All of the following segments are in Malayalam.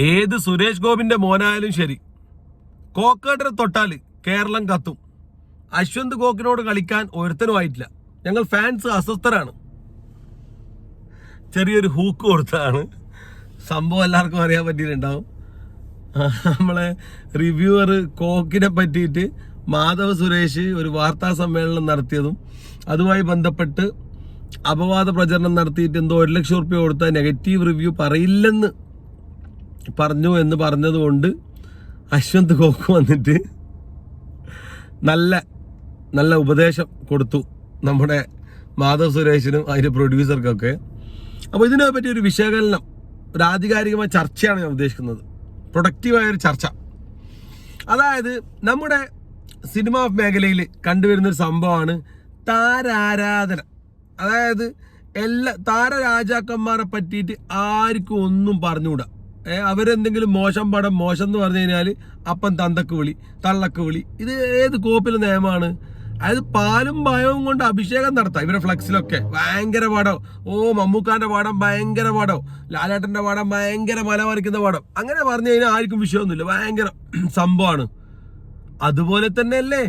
ഏത് സുരേഷ് ഗോപിന്റെ മോനായാലും ശരി, കോക്കേട്ടനെ തൊട്ടാൽ കേരളം കത്തും. അശ്വന്ത് ഗോക്കിനോട് കളിക്കാൻ ഒരുത്തനുമായിട്ടില്ല. ഞങ്ങൾ ഫാൻസ് അസ്വസ്ഥരാണ്. ചെറിയൊരു ഹൂക്ക് കൊടുത്തതാണ് സംഭവം, എല്ലാവർക്കും അറിയാൻ പറ്റിയിട്ടുണ്ടാവും. നമ്മളെ റിവ്യൂവർ കോക്കിനെ പറ്റിയിട്ട് മാധവ് സുരേഷ് ഒരു വാർത്താ സമ്മേളനം നടത്തിയതും അതുമായി ബന്ധപ്പെട്ട് അപവാദ പ്രചരണം നടത്തിയിട്ട് എന്തോ 1 ലക്ഷം റുപ്യ കൊടുത്താൽ നെഗറ്റീവ് റിവ്യൂ പറയില്ലെന്ന് പറഞ്ഞു എന്ന് പറഞ്ഞതുകൊണ്ട് അശ്വന്ത് ഗോക്ക് വന്നിട്ട് നല്ല നല്ല ഉപദേശം കൊടുത്തു നമ്മുടെ മാധവ് സുരേഷിനും അതിൻ്റെ പ്രൊഡ്യൂസർക്കൊക്കെ. അപ്പോൾ ഇതിനെ പറ്റി ഒരു വിശകലനം, ഒരു ആധികാരികമായ ചർച്ചയാണ് ഞാൻ ഉദ്ദേശിക്കുന്നത്, പ്രൊഡക്റ്റീവായൊരു ചർച്ച. അതായത് നമ്മുടെ സിനിമാ മേഖലയിൽ കണ്ടുവരുന്നൊരു സംഭവമാണ് താരാരാധന. അതായത് എല്ലാ താരരാജാക്കന്മാരെ പറ്റിയിട്ട് ആർക്കും ഒന്നും പറഞ്ഞുകൂടാ. അവരെന്തെങ്കിലും മോശം പടം മോശം എന്ന് പറഞ്ഞു കഴിഞ്ഞാൽ അപ്പം തന്തക്ക് വിളി, തള്ളക്ക് വിളി. ഇത് ഏത് കോപ്പിലെ നിയമമാണ്? അതായത് പാലും ഭയവും കൊണ്ട് അഭിഷേകം നടത്താം. ഇവരുടെ ഫ്ലെക്സിലൊക്കെ ഭയങ്കര പടം, മമ്മൂക്കാന്റെ പടം ഭയങ്കര പടം, ലാലേട്ടന്റെ പടം ഭയങ്കര മല മറിക്കുന്ന പടം, അങ്ങനെ പറഞ്ഞു കഴിഞ്ഞാൽ ആർക്കും വിഷയമൊന്നുമില്ല, ഭയങ്കര സംഭവമാണ്. അതുപോലെ തന്നെ അല്ലേ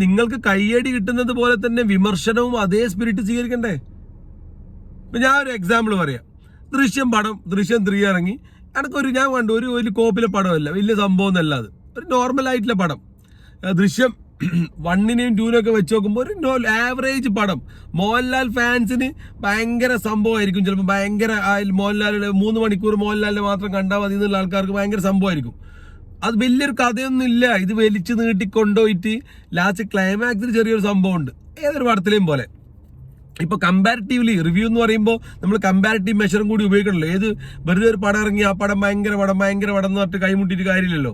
നിങ്ങൾക്ക് കയ്യടി കിട്ടുന്നത് പോലെ തന്നെ വിമർശനവും അതേ സ്പിരിറ്റ് സ്വീകരിക്കണ്ടേ? ഇപ്പൊ ഞാൻ ഒരു എക്സാമ്പിൾ പറയാം. ദൃശ്യം 3 ഇറങ്ങി. ഞാൻ കണ്ടു ഒരു വലിയ കോപ്പിലെ പടമല്ല, വലിയ സംഭവം എന്നല്ല, അത് ഒരു നോർമൽ ആയിട്ടുള്ള പടം. ദൃശ്യം 1നെയും 2നെയൊക്കെ വെച്ച് നോക്കുമ്പോൾ ഒരു ആവറേജ് പടം. മോഹൻലാൽ ഫാൻസിന് ഭയങ്കര സംഭവമായിരിക്കും, ചിലപ്പോൾ ഭയങ്കര മോഹൻലാലിന്റെ 3 മണിക്കൂർ മോഹൻലാലിനെ മാത്രം കണ്ടാൽ മതി എന്നുള്ള ആൾക്കാർക്ക് ഭയങ്കര സംഭവമായിരിക്കും. അത് വലിയൊരു കഥയൊന്നും ഇല്ല. ഇത് വലിച്ചു നീട്ടിക്കൊണ്ടുപോയിട്ട് ലാസ്റ്റ് ക്ലൈമാക്സിൽ ചെറിയൊരു സംഭവമുണ്ട്, ഏതൊരു പടത്തിലെയും പോലെ. ഇപ്പൊ കമ്പാരിറ്റീവ്ലി റിവ്യൂ എന്ന് പറയുമ്പോൾ നമ്മൾ കമ്പാരിറ്റീവ് മെഷറും കൂടി ഉപയോഗിക്കണല്ലോ. ഏത് വെറുതെ ഒരു പടം ഇറങ്ങി ആ പടം ഭയങ്കര പടം എന്ന് പറഞ്ഞിട്ട് കൈമുട്ടിയിട്ട് കാര്യമില്ലല്ലോ.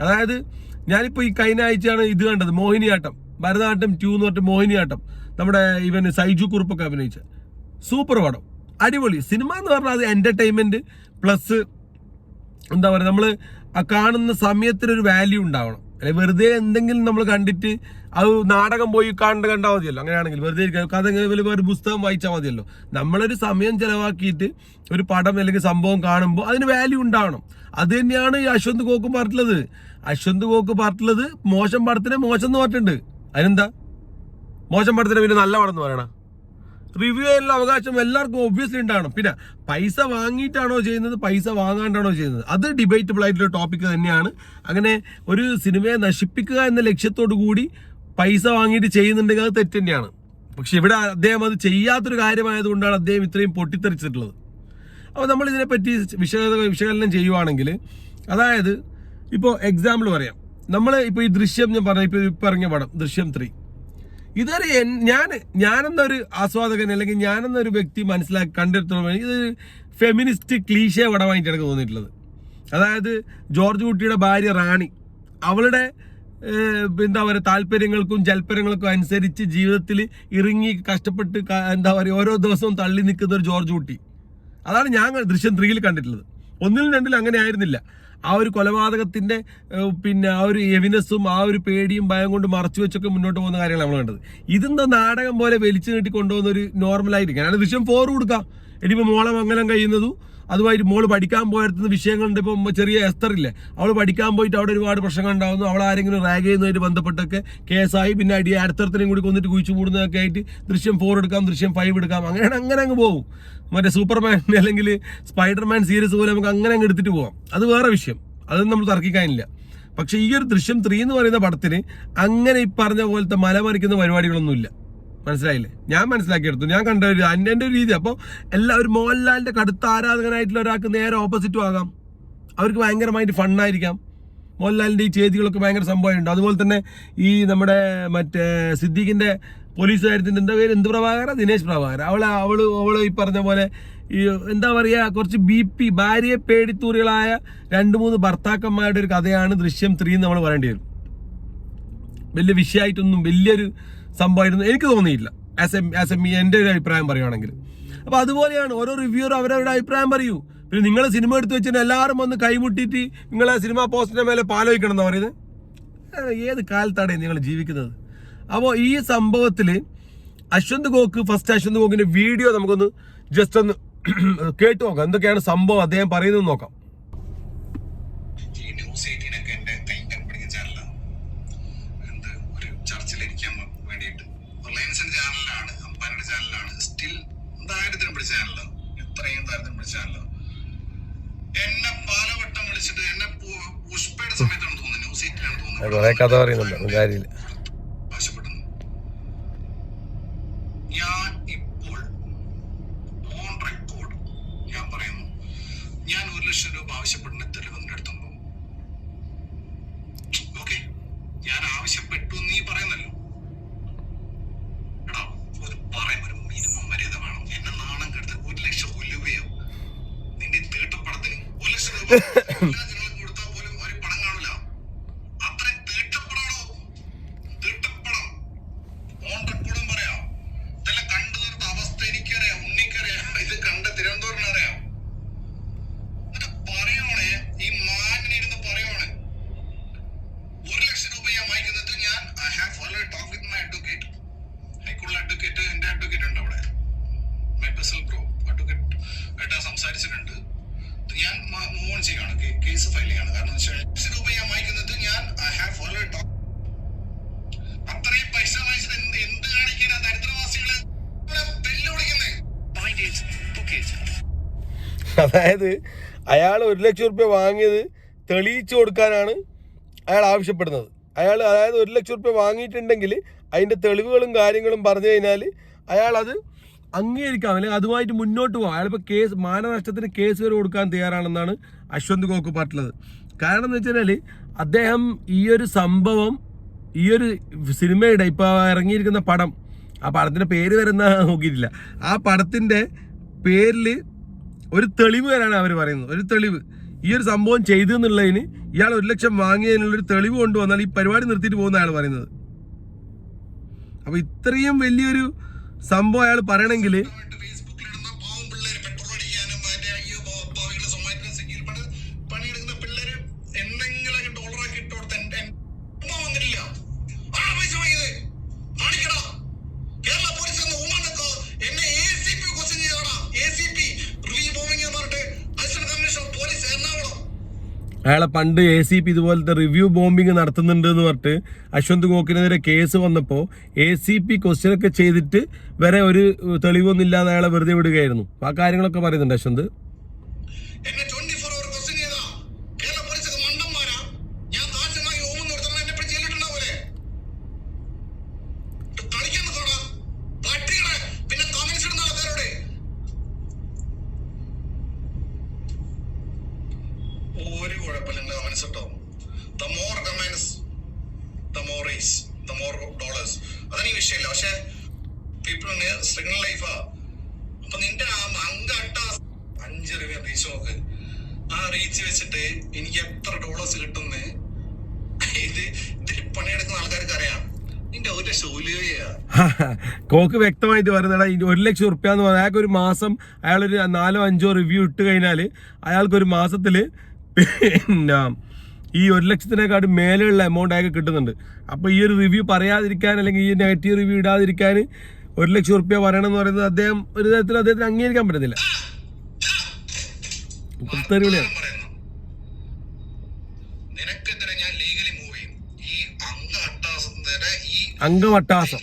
അതായത് ഞാനിപ്പോൾ ഈ കഴിഞ്ഞ ആഴ്ചയാണ് ഇത് കണ്ടത്, മോഹിനിയാട്ടം, ഭരതനാട്യം 2 എന്ന് പറഞ്ഞിട്ട് മോഹിനിയാട്ടം, നമ്മുടെ ഇവന് സൈജു കുറുപ്പൊക്കെ അഭിനയിച്ച സൂപ്പർ പടം, അടിപൊളി സിനിമ എന്ന് പറഞ്ഞാൽ അത് എന്റർടൈൻമെന്റ് പ്ലസ് എന്താ പറയുക, നമ്മൾ ആ കാണുന്ന സമയത്തിനൊരു വാല്യൂ ഉണ്ടാവണം. അല്ലെ വെറുതെ എന്തെങ്കിലും നമ്മൾ കണ്ടിട്ട് അത് നാടകം പോയി കണ്ടാൽ മതിയല്ലോ. അങ്ങനെയാണെങ്കിൽ വെറുതെ കഥ ഒരു പുസ്തകം വായിച്ചാൽ മതിയല്ലോ. നമ്മളൊരു സമയം ചെലവാക്കിയിട്ട് ഒരു പടം അല്ലെങ്കിൽ സംഭവം കാണുമ്പോൾ അതിന് വാല്യൂ ഉണ്ടാവണം. അത് തന്നെയാണ് ഈ അശ്വന്ത് ഗോക്ക് പറഞ്ഞിട്ടുള്ളത്. അശ്വന്ത് ഗോക്ക് പറഞ്ഞിട്ടുള്ളത് മോശം പടത്തിനെ മോശം എന്ന് പറഞ്ഞിട്ടുണ്ട്. അതിനെന്താ മോശം പടത്തിനെ പിന്നെ നല്ല പടം എന്ന് പറയണം? റിവ്യൂ ചെയ്യാനുള്ള അവകാശം എല്ലാവർക്കും ഒബ്വിയസ്ലി ഉണ്ടാവണം. പിന്നെ പൈസ വാങ്ങിയിട്ടാണോ ചെയ്യുന്നത്, പൈസ വാങ്ങാണ്ടാണോ ചെയ്യുന്നത്, അത് ഡിബേറ്റബിൾ ആയിട്ടുള്ള ടോപ്പിക് തന്നെയാണ്. അങ്ങനെ ഒരു സിനിമയെ നശിപ്പിക്കുക എന്ന ലക്ഷ്യത്തോടു കൂടി പൈസ വാങ്ങിയിട്ട് ചെയ്യുന്നുണ്ടെങ്കിൽ അത് തെറ്റ് തന്നെയാണ്. പക്ഷെ ഇവിടെ അദ്ദേഹം അത് ചെയ്യാത്തൊരു കാര്യമായതുകൊണ്ടാണ് അദ്ദേഹം ഇത്രയും പൊട്ടിത്തെറിച്ചിട്ടുള്ളത്. അപ്പോൾ നമ്മൾ ഇതിനെപ്പറ്റി വിശകലനം ചെയ്യുവാണെങ്കിൽ, അതായത് ഇപ്പോൾ എക്സാമ്പിൾ പറയാം. നമ്മൾ ഇപ്പോൾ ഈ ദൃശ്യം ഞാൻ പറഞ്ഞ ഇപ്പോൾ ഇറങ്ങിയ പടം ദൃശ്യം 3, ഇതൊരു ഞാനെന്നൊരു ആസ്വാദകൻ അല്ലെങ്കിൽ ഞാനെന്നൊരു വ്യക്തി കണ്ടെടുത്തോളം ഇത് ഫെമിനിസ്റ്റ് ക്ലീഷേ പടമായിട്ട് എനിക്ക് തോന്നിയിട്ടുള്ളത്. അതായത് ജോർജ് കുട്ടിയുടെ ഭാര്യ റാണി, അവളുടെ എന്താ പറയുക താല്പര്യങ്ങൾക്കും ജൽപ്പരങ്ങൾക്കും അനുസരിച്ച് ജീവിതത്തിൽ ഇറങ്ങി കഷ്ടപ്പെട്ട് എന്താ പറയുക ഓരോ ദിവസവും തള്ളി നിൽക്കുന്ന ഒരു ജോർജ് കുട്ടി, അതാണ് ഞാൻ ദൃശ്യം 3 കണ്ടിട്ടുള്ളത്. 1ലും 2ലും അങ്ങനെ ആയിരുന്നില്ല. ആ ഒരു കൊലപാതകത്തിന്റെ പിന്നെ ആ ഒരു എവിനസും ആ ഒരു പേടിയും ഭയം കൊണ്ട് മറച്ചു വെച്ചൊക്കെ മുന്നോട്ട് പോകുന്ന കാര്യങ്ങൾ നമ്മൾ കണ്ടത്. ഇതെന്താ നാടകം പോലെ വലിച്ചു നീട്ടി കൊണ്ടുപോകുന്ന ഒരു നോർമലായിരിക്കും. ഞാൻ ദൃശ്യം 4 കൊടുക്കാം. ഇനിയിപ്പോൾ മോളെ മംഗലം കഴിയുന്നതും അതുമായിട്ട് മോള് പഠിക്കാൻ പോയിരുന്ന വിഷയങ്ങളുണ്ട്. ഇപ്പം ചെറിയ എസ്തറില്ലേ, അവൾ പഠിക്കാൻ പോയിട്ട് അവിടെ ഒരുപാട് പ്രശ്നങ്ങൾ ഉണ്ടാകുന്നു, അവൾ ആരെങ്കിലും റാഗ് ചെയ്യുന്നതായിട്ട് ബന്ധപ്പെട്ടൊക്കെ കേസായി, പിന്നെ അടുത്തത്തിനെയും കൂടി കൊന്നിട്ട് കുഴിച്ചു കൂടുന്നതൊക്കെ ആയിട്ട് ദൃശ്യം 4 എടുക്കാം, ദൃശ്യം 5 എടുക്കാം, അങ്ങനെ അങ്ങ് പോകും. മറ്റേ സൂപ്പർമാൻ അല്ലെങ്കിൽ സ്പൈഡർമാൻ സീരീസ് പോലെ നമുക്ക് അങ്ങനെ അങ്ങ് എടുത്തിട്ട് പോകാം. അത് വേറെ വിഷയം, അതൊന്നും നമ്മൾ തർക്കിക്കാനില്ല. പക്ഷെ ഈ ഒരു ദൃശ്യം 3 എന്ന് പറയുന്ന പടത്തിന് അങ്ങനെ ഈ പറഞ്ഞ പോലത്തെ മലമറിക്കുന്ന പരിപാടികളൊന്നുമില്ല. മനസ്സിലായില്ലേ? ഞാൻ മനസ്സിലാക്കിയെടുത്തു, ഞാൻ കണ്ട ഒരു എൻ്റെ ഒരു രീതി. അപ്പോൾ ഒരു മോഹൻലാലിന്റെ കടുത്ത ആരാധകനായിട്ടുള്ള ഒരാൾക്ക് നേരെ ഓപ്പോസിറ്റും ആകാം. അവർക്ക് ഭയങ്കരമായിട്ട് ഫണ്ണായിരിക്കാം. മോഹൻലാലിന്റെ ഈ ചെയ്തികളൊക്കെ ഭയങ്കര സംഭവമുണ്ട്. അതുപോലെ തന്നെ ഈ നമ്മുടെ മറ്റേ സിദ്ദീഖിന്റെ പോലീസ് കാര്യത്തിന്റെ എന്ത് പ്രഭാകര, ദിനേശ് പ്രഭാകര, അവള് ഈ പറഞ്ഞ പോലെ ഈ എന്താ പറയുക, കുറച്ച് BP ഭാര്യയെ പേടിത്തൂറികളായ 2-3 ഭർത്താക്കന്മാരുടെ ഒരു കഥയാണ് ദൃശ്യം 3 എന്ന് നമ്മൾ പറയേണ്ടി വരും. വലിയ വിഷയമായിട്ടൊന്നും വലിയൊരു സംഭവമായിരുന്നു എനിക്ക് തോന്നിയില്ല. എൻ്റെ ഒരു അഭിപ്രായം പറയുകയാണെങ്കിൽ. അപ്പോൾ അതുപോലെയാണ് ഓരോ റിവ്യൂറും അവരവരുടെ അഭിപ്രായം പറയൂ. പിന്നെ നിങ്ങൾ സിനിമ എടുത്ത് വെച്ചിട്ട് എല്ലാവരും വന്ന് കൈമുട്ടിയിട്ട് നിങ്ങളെ സിനിമാ പോസ്റ്റിന്റെ മേലെ പാലോചിക്കണം എന്നാ പറയുന്നത്. ഏത് കാലത്താണ് നിങ്ങൾ ജീവിക്കുന്നത്? അപ്പോൾ ഈ സംഭവത്തിൽ അശ്വന്ത് ഗോക്കിന്റെ വീഡിയോ നമുക്കൊന്ന് ജസ്റ്റ് ഒന്ന് കേട്ടു നോക്കാം, എന്തൊക്കെയാണ് സംഭവം അദ്ദേഹം പറയുന്നത് നോക്കാം. ന്യൂസ് 18 എന്റെ കൈകാൻ പഠിക്കുന്ന ചാനലാണ്. എന്ത് ഒരു ചർച്ചിലിരിക്കാൻ വേണ്ടിയിട്ട് റിലയൻസിന്റെ ചാനലിലാണ്, അംബാനിയുടെ ചാനലാണ്, സ്റ്റിൽ ദാരിദ്ര്യം പിടിച്ച ചാനലാണ്, ഇത്രയും ദാരിദ്ര്യം പിടിച്ച ചാനലാണ്. എന്നെ പലവട്ടം വിളിച്ചിട്ട് എന്നെ പുഷ്പയുടെ സമയത്താണ് തോന്നുന്നത്, ന്യൂസ് 18 തോന്നുന്നത് ആവശ്യപ്പെടുന്നു. ഞാൻ ഇപ്പോൾ ഓൺ റെക്കോർഡ് ഞാൻ പറയുന്നു, ഞാൻ 1 ലക്ഷം രൂപ ആവശ്യപ്പെടുന്ന തെളിവെന്ന് എടുത്തുണ്ടോ? ഓക്കെ, ഞാൻ ആവശ്യപ്പെട്ടു നീ പറയുന്നല്ലോ. എടാ ഒരു മിനിമം മര്യാദ വേണം. എന്നെ നാണം കെടുത്ത് 1 ലക്ഷം രൂപയോ നിന്റെ തീട്ടപ്പടത്തിന് 1 ലക്ഷം രൂപ എല്ലാ ജനങ്ങളും കൊടുത്താൽ പോലും ഒരു പണം കാണൂല. അത്രയും തീട്ടപ്പടാണോ? തീട്ടപ്പടം ഓൺ റെക്കോർഡും പറയാം. ഇതെല്ലാം കണ്ടു തീർത്ത അവസ്ഥ എനിക്കറിയാം, ഉണ്ണിക്കറിയാം, ഇത് കണ്ട തിരുവനന്തപുരത്തിനറിയാം. എന്നിട്ട് പറയോണേ, ഈ മാനിരുന്ന് പറയോണേ 1 ലക്ഷം രൂപ ഞാൻ വാങ്ങിക്കുന്നത്. ഞാൻ I have already talk with my advocate, ഹൈക്കോടതി അഡ്വക്കേറ്റ്, എന്റെ അഡ്വക്കേറ്റ് ഉണ്ട് അവിടെ, മൈ പേഴ്സണൽ ബ്രോ അഡ്വക്കേറ്റ് ആയിട്ട് സംസാരിച്ചിട്ടുണ്ട്. ഞാൻ മൂവ് ഓൺ ചെയ്യാണ്, കേസ് ഫയൽ ചെയ്യാണ്. കാരണം 1 ലക്ഷം രൂപ ഞാൻ വാങ്ങിക്കുന്നത്. ഞാൻ ഐ ഹാവ് ഓൾറെഡി ടോക്ക്. അത്രയും പൈസ വാങ്ങിച്ചത് എന്ത് കാണിക്കാനാ ദരിദ്രവാസികളെ വെല്ലുവിളിക്കുന്നത്? അതായത് അയാൾ 1 ലക്ഷം റുപ്യ വാങ്ങിയത് തെളിയിച്ചു കൊടുക്കാനാണ് അയാൾ ആവശ്യപ്പെടുന്നത്. അതായത് 1 ലക്ഷം റുപ്യ വാങ്ങിയിട്ടുണ്ടെങ്കിൽ അതിൻ്റെ തെളിവുകളും കാര്യങ്ങളും പറഞ്ഞു കഴിഞ്ഞാൽ അയാൾ അത് അംഗീകരിക്കാം, അല്ലെങ്കിൽ അതുമായിട്ട് മുന്നോട്ട് പോകാം. അയാളിപ്പോൾ മാനനഷ്ടത്തിന് കേസ് വരെ കൊടുക്കാൻ തയ്യാറാണെന്നാണ് അശ്വന്ത് ഗോക്ക് പറഞ്ഞത്. കാരണം എന്ന് വെച്ച് കഴിഞ്ഞാൽ അദ്ദേഹം ഈ ഒരു സംഭവം, ഈ ഒരു സിനിമയുടെ ഇപ്പോൾ ഇറങ്ങിയിരിക്കുന്ന പടം, ആ പടത്തിൻ്റെ പേര് വരുന്ന നോക്കിയിട്ടില്ല, ആ പടത്തിൻ്റെ പേരിൽ ഒരു തെളിവ് വരാനാണ് അവർ പറയുന്നത്. ഒരു തെളിവ്, ഈ ഒരു സംഭവം ചെയ്തു എന്നുള്ളതിന് ഇയാൾ 1 ലക്ഷം വാങ്ങിയതിനുള്ളൊരു തെളിവ് കൊണ്ടുവന്നാൽ ഈ പരിപാടി നിർത്തിയിട്ട് പോകുന്ന അയാൾ പറയുന്നത്. അപ്പോൾ ഇത്രയും വലിയൊരു സംഭവം അയാൾ പറയണമെങ്കിൽ അയാളെ പണ്ട് ACP ഇതുപോലത്തെ റിവ്യൂ ബോംബിങ് നടത്തുന്നുണ്ട് എന്ന് പറഞ്ഞിട്ട് അശ്വന്ത് ഗോക്കിനെതിരെ കേസ് വന്നപ്പോൾ ACP ക്വസ്റ്റ്യനൊക്കെ ചെയ്തിട്ട് വരെ ഒരു തെളിവൊന്നും ഇല്ലാതെ അയാളെ വെറുതെ വിടുകയായിരുന്നു. ആ കാര്യങ്ങളൊക്കെ പറയുന്നുണ്ട് അശ്വന്ത്. ഒരു കുഴപ്പമില്ല, മനസ്സിട്ടോ. The more comments, the more raise, the more dollars. അതാണ് ഈ വിഷയമില്ല. പക്ഷെ പീപ്പിൾ സ്ട്രഗിൾ ലൈഫാ. അപ്പൊ നിന്റെ ആ അങ്കാട്ട 5 രൂപ റീച്ച് നോക്ക്. ആ റീച്ച് വെച്ചിട്ട് എനിക്ക് എത്ര ഡോളേഴ്സ് കിട്ടുന്ന ഇതിൽ പണിയെടുക്കുന്ന ആൾക്കാർക്ക് അറിയാം. നിന്റെ 1 ലക്ഷം കോക്ക് വ്യക്തമായിട്ട് പറയുന്നതാണ്. 1 ലക്ഷം റുപ്യ എന്ന് പറഞ്ഞാൽ അയാൾക്ക് ഒരു മാസം, അയാളൊരു 4-5 റിവ്യൂ ഇട്ട് കഴിഞ്ഞാൽ അയാൾക്കൊരു മാസത്തിൽ പിന്നെ ഈ 1 ലക്ഷത്തിനെക്കാട്ടും മേലെയുള്ള എമൗണ്ട് അയാൾക്ക് കിട്ടുന്നുണ്ട്. അപ്പോൾ ഈ ഒരു റിവ്യൂ പറയാതിരിക്കാൻ, അല്ലെങ്കിൽ ഈ നെഗറ്റീവ് റിവ്യൂ ഇടാതിരിക്കാൻ 1 ലക്ഷം റുപ്യ പറയണമെന്ന് പറയുന്നത് അദ്ദേഹം ഒരു തരത്തിൽ അദ്ദേഹത്തിന് അംഗീകരിക്കാൻ പറ്റത്തില്ല. അംഗവട്ടാസം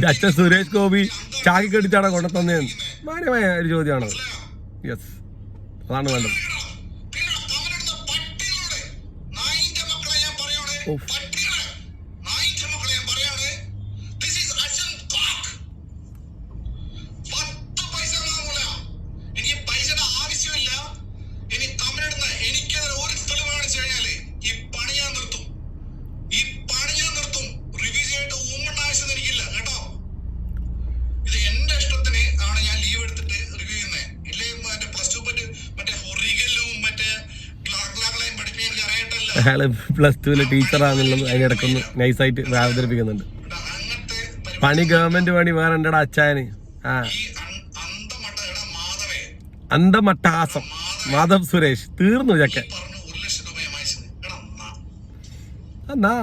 അച്ഛൻ സുരേഷ് ഗോപി ചാക്കി കെട്ടിച്ചാണ് കൊണ്ടുതന്നതെന്ന് മാന്യമായ ഒരു ചോദ്യമാണത്. യെസ്, അതാണ് വേണ്ടത്. അയാള് +2 ടീച്ചറാണെന്നുള്ളത് അതിനിടക്കൊന്ന് നൈസായിട്ട് അവതരിപ്പിക്കുന്നുണ്ട്. പണി ഗവൺമെന്റ് പണി വേറെ ഉണ്ടടാ അച്ചായന്. അന്തമട്ടഹാസം മാധവ് സുരേഷ് തീർന്നു ചക്ക. എന്നാ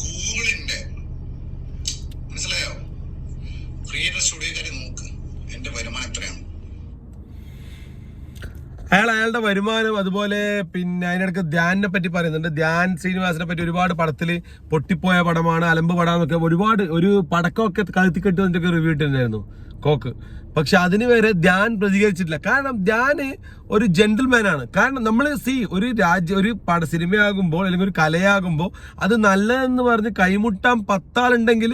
ഗൂഗിളിന്റെ മനസ്സിലായോ? ക്രിയേറ്റർ സ്റ്റുഡിയോക്കാരെ നോക്ക്, എന്റെ വരുമാനം എത്രയാണ്. അയാളുടെ വരുമാനം. അതുപോലെ പിന്നെ അതിനിടയ്ക്ക് ധ്യാനിനെ പറ്റി പറയുന്നുണ്ട്. ധ്യാൻ ശ്രീനിവാസിനെ പറ്റി ഒരുപാട് പടത്തിൽ പൊട്ടിപ്പോയ പടമാണ്, അലമ്പ് പടാന്നൊക്കെ ഒരുപാട് ഒരു പടക്കമൊക്കെ കഴുത്തിക്കെട്ടി വന്നിട്ടൊക്കെ റിവ്യൂ ഇട്ടിട്ടുണ്ടായിരുന്നു കോക്ക്. പക്ഷെ അതിന് വരെ ധ്യാൻ പ്രതികരിച്ചിട്ടില്ല. കാരണം ധ്യാന് ഒരു ജെന്റിൽമാൻ ആണ്. കാരണം നമ്മൾ ഒരു സിനിമയാകുമ്പോൾ അല്ലെങ്കിൽ ഒരു കലയാകുമ്പോൾ അത് നല്ലതെന്ന് പറഞ്ഞ് കൈമുട്ടാൻ 10 ആളുണ്ടെങ്കിൽ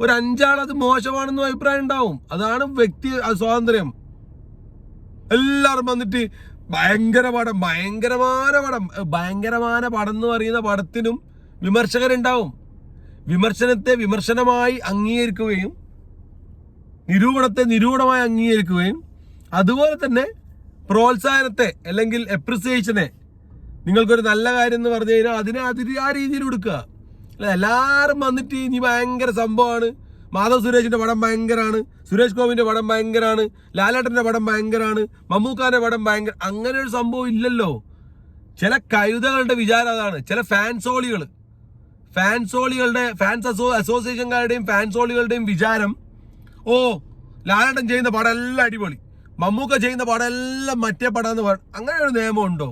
ഒരു 5 ആൾ അത് മോശമാണെന്നും അഭിപ്രായം ഉണ്ടാവും. അതാണ് വ്യക്തി സ്വാതന്ത്ര്യം. എല്ലാവരും വന്നിട്ട് ഭയങ്കരമായ പടം എന്ന് പറയുന്ന പടത്തിനും വിമർശകരുണ്ടാവും. വിമർശനത്തെ വിമർശനമായി അംഗീകരിക്കുകയും നിരൂപണത്തെ നിരൂപണമായി അംഗീകരിക്കുകയും അതുപോലെ തന്നെ പ്രോത്സാഹനത്തെ അല്ലെങ്കിൽ എപ്രിസിയേഷനെ നിങ്ങൾക്കൊരു നല്ല കാര്യം എന്ന് പറഞ്ഞു കഴിഞ്ഞാൽ അതിനെ ആ രീതിയിൽ കൊടുക്കുക. അല്ല എല്ലാവരും വന്നിട്ട് ഇനി ഭയങ്കര സംഭവമാണ്, മാധവ് സുരേഷിന്റെ പടം ഭയങ്കരമാണ്, സുരേഷ് ഗോപിന്റെ പടം ഭയങ്കരമാണ്, ലാലേട്ടന്റെ പടം ഭയങ്കരമാണ്, മമ്മൂക്കാന്റെ പടം ഭയങ്കര, അങ്ങനെ ഒരു സംഭവം ഇല്ലല്ലോ. ചില കഴുതകളുടെ വിചാരം അതാണ്. ചില ഫാൻസ് അസോസിയേഷൻകാരുടെയും ഫാൻസോളികളുടെയും വിചാരം, ഓ ലാലേട്ടൻ ചെയ്യുന്ന പടം എല്ലാം അടിപൊളി, മമ്മൂക്ക ചെയ്യുന്ന പടം എല്ലാം മറ്റേ പടം അങ്ങനെ ഒരു നിയമം ഉണ്ടോ?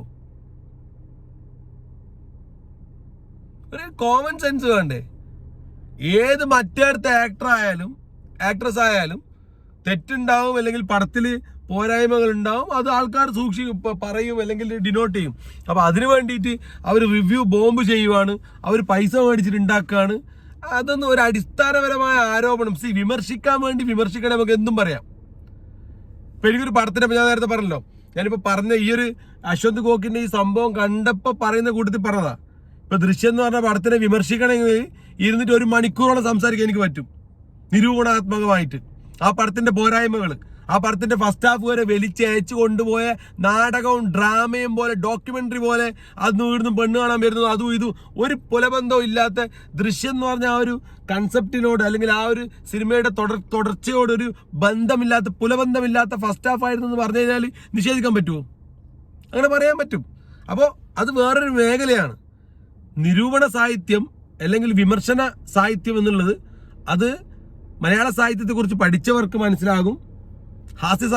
ഒരു കോമൺ സെൻസ് വേണ്ടേ? ഏത് മറ്റേടത്തെ ആക്ട്രസ് ആയാലും തെറ്റുണ്ടാവും, അല്ലെങ്കിൽ പടത്തിൽ പോരായ്മകൾ ഉണ്ടാവും. അത് ആൾക്കാർ പറയും അല്ലെങ്കിൽ ഡിനോട്ട് ചെയ്യും. അപ്പോൾ അതിന് വേണ്ടിയിട്ട് അവർ റിവ്യൂ ബോംബ് ചെയ്യുവാണ്, അവർ പൈസ മേടിച്ചിട്ട് ഉണ്ടാക്കുകയാണ്. അതൊന്നും ഒരു അടിസ്ഥാനപരമായ ആരോപണം. വിമർശിക്കാൻ വേണ്ടി വിമർശിക്കണേ, നമുക്ക് എന്തും പറയാം. ഇപ്പം എനിക്കൊരു പടത്തിനെ ഞാൻ നേരത്തെ പറഞ്ഞല്ലോ, ഞാനിപ്പോൾ പറഞ്ഞ ഈ ഒരു അശ്വന്ത് ഗോക്കിന്റെ ഈ സംഭവം കണ്ടപ്പോൾ പറയുന്ന കൂട്ടത്തിൽ പറഞ്ഞതാ. ഇപ്പൊ ദൃശ്യം എന്ന് പറഞ്ഞ പടത്തിനെ വിമർശിക്കണമെങ്കിൽ ഇരുന്നിട്ട് 1 മണിക്കൂറോളം സംസാരിക്കാൻ എനിക്ക് പറ്റും, നിരൂപണാത്മകമായിട്ട്. ആ പടത്തിന്റെ പോരായ്മകൾ, ആ പടത്തിന്റെ ഫസ്റ്റ് ഹാഫ് വരെ വലിച്ചയച്ചു കൊണ്ടുപോയ നാടകവും ഡ്രാമയും പോലെ, ഡോക്യുമെന്ററി പോലെ, അതും ഇവിടുന്ന് പെണ്ണ് കാണാൻ വരുന്നു, അതും ഇതും ഒരു പുലബന്ധവും ഇല്ലാത്ത ദൃശ്യം എന്ന് പറഞ്ഞ ആ ഒരു കൺസെപ്റ്റിനോട് അല്ലെങ്കിൽ ആ ഒരു സിനിമയുടെ തുടർച്ചയോട് ഒരു പുലബന്ധമില്ലാത്ത ഫസ്റ്റ് ഹാഫ് ആയിരുന്നു എന്ന് പറഞ്ഞു കഴിഞ്ഞാൽ നിഷേധിക്കാൻ പറ്റുമോ? അങ്ങനെ പറയാൻ പറ്റും. അപ്പോൾ അത് വേറൊരു മേഖലയാണ്. നിരൂപണ സാഹിത്യം അല്ലെങ്കിൽ വിമർശന സാഹിത്യം എന്നുള്ളത് അത് മലയാള സാഹിത്യത്തെക്കുറിച്ച് പഠിച്ചവർക്ക് മനസ്സിലാകും. ഹാസ്യ